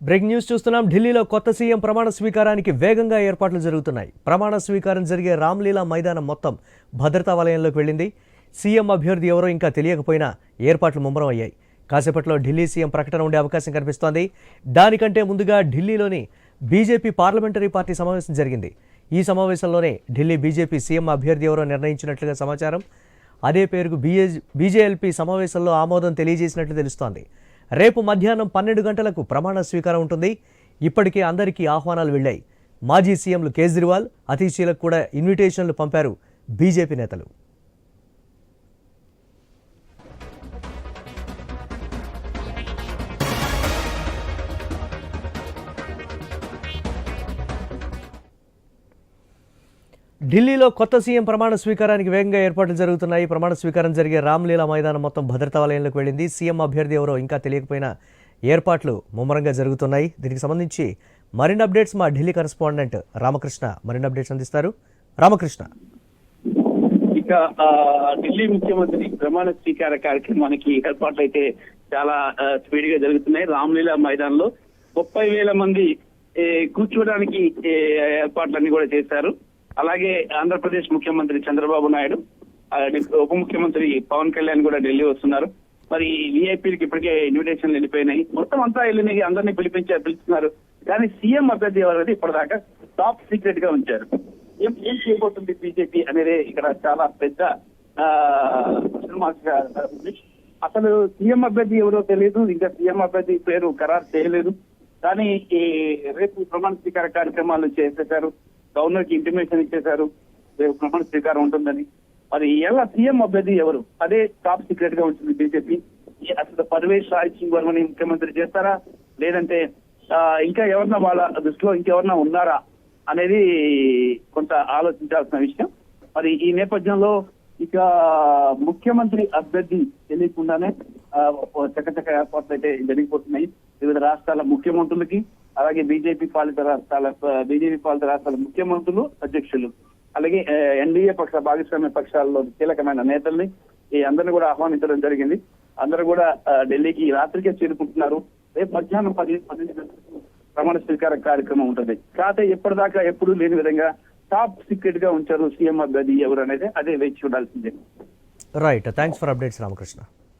Break news చూస్తున్నాం. ఢిల్లీలో కొత్త సీఎం ప్రమాణ స్వీకారానికి వేగంగా ఏర్పాట్లు జరుగుతున్నాయి. ప్రమాణ స్వీకారం జరిగే రామ్లీలా మైదానం మొత్తం భద్రతా వలయంలోకి వెళ్ళింది. సీఎం అభ్యర్థి ఎవరో ఇంకా తెలియకపోయినా ఏర్పాట్లు ముమ్మరం అయ్యాయి. కాసేపట్లో ఢిల్లీ సీఎం ప్రకటన ఉండే అవకాశం కనిపిస్తోంది. దానికంటే ముందుగా ఢిల్లీలోని బీజేపీ పార్లమెంటరీ పార్టీ సమావేశం జరిగింది. ఈ సమావేశంలోనే ఢిల్లీ బీజేపీ సీఎం అభ్యర్థి ఎవరో నిర్ణయించినట్లుగా సమాచారం. అదే పేరుకు బీజేఎల్పీ సమావేశంలో ఆమోదం తెలియజేసినట్లు తెలుస్తోంది. రేపు మధ్యాహ్నం 12 గంటలకు ప్రమాణ స్వీకారం ఉంటుంది. ఇప్పటికే అందరికీ ఆహ్వానాలు వెళ్లాయి. మాజీ సీఎంలు కేజ్రీవాల్, అతిషీలకు కూడా ఇన్విటేషన్లు పంపారు బీజేపీ నేతలు. ఢిల్లీలో కొత్త సీఎం ప్రమాణ స్వీకారానికి వేగంగా ఏర్పాట్లు జరుగుతున్నాయి. ప్రమాణ స్వీకారం జరిగే రామ్లీలా మైదానం మొత్తం భద్రతా వలయంలోకి వెళ్ళింది. సీఎం అభ్యర్థి ఎవరో ఇంకా తెలియకపోయినా ఏర్పాట్లు ముమ్మరంగా జరుగుతున్నాయి. దీనికి సంబంధించి మరిన్ని అప్డేట్స్ మా ఢిల్లీ కరెస్పాండెంట్ రామకృష్ణ మరిన్ని అప్డేట్స్ అందిస్తారు. రామకృష్ణ, ఇక ఢిల్లీ ముఖ్యమంత్రి ప్రమాణ స్వీకార కార్యక్రమానికి ఏర్పాట్లు అయితే చాలా స్పీడ్ గా జరుగుతున్నాయి. రామ్లీలా మైదానంలో 30,000 మంది కూర్చోవడానికి ఏర్పాట్లన్నీ కూడా చేశారు. అలాగే ఆంధ్రప్రదేశ్ ముఖ్యమంత్రి చంద్రబాబు నాయుడు, ఉప ముఖ్యమంత్రి పవన్ కళ్యాణ్ కూడా ఢిల్లీ వస్తున్నారు. మరి విఐపీలకు ఇప్పటికే ఇన్విటేషన్లు వెళ్ళిపోయినాయి. మొత్తం అంతా వెళ్ళి అందరినీ పిలుస్తున్నారు. కానీ సీఎం అభ్యర్థి ఎవరనేది ఇప్పటిదాకా టాప్ సీక్రెట్ గా ఉంచారు. ఏం చేయబోతుంది బీజేపీ అనేది ఇక్కడ చాలా పెద్ద ఉంది. అసలు సీఎం అభ్యర్థి ఎవరో తెలియదు. ఇంకా సీఎం అభ్యర్థి పేరు ఖరారు చేయలేదు. కానీ రేపు ప్రమాణ స్వీకార కార్యక్రమాలు చేసేశారు. గవర్నర్ కి ఇంటిమేషన్ ఇచ్చేశారు రేపు ప్రమాణ స్వీకారం ఉంటుందని. మరి ఎలా సీఎం అభ్యర్థి ఎవరు అదే టాప్ సీక్రెట్ గా ఉంటుంది బీజేపీ. అసలు పర్వేష్ రాజ్ సింగ్ వర్మని ముఖ్యమంత్రి చేస్తారా, లేదంటే ఇంకా ఎవరన్నా వాళ్ళ దృష్టిలో ఇంకెవరన్నా ఉన్నారా అనేది కొంత ఆలోచించాల్సిన విషయం. మరి ఈ నేపథ్యంలో ఇక ముఖ్యమంత్రి అభ్యర్థి తెలియకుండానే చక్కచక్క ఏర్పాట్లు అయితే జరిగిపోతున్నాయి. వివిధ రాష్ట్రాల ముఖ్యమంత్రులకి, అలాగే బీజేపీ పాలిత రాష్ట్రాల ముఖ్యమంత్రులు, అధ్యక్షులు, అలాగే ఎన్డీఏ భాగస్వామ్య పక్షాల్లో కీలకమైన నేతల్ని ఈ అందరిని కూడా ఆహ్వానించడం జరిగింది. అందరూ కూడా ఢిల్లీకి రాత్రికే చేరుకుంటున్నారు. రేపు మధ్యాహ్నం 10 గంటలకు ప్రమాణ స్వీకార కార్యక్రమం ఉంటుంది. కాకపోతే ఎప్పటిదాకా ఎప్పుడు లేని విధంగా టాప్ సీక్రెట్ గా ఉంచారు సీఎం అభ్యర్థి ఎవరు అనేది. అదే వేచి చూడాల్సిందే. Right, thanks for updates Ramakrishna.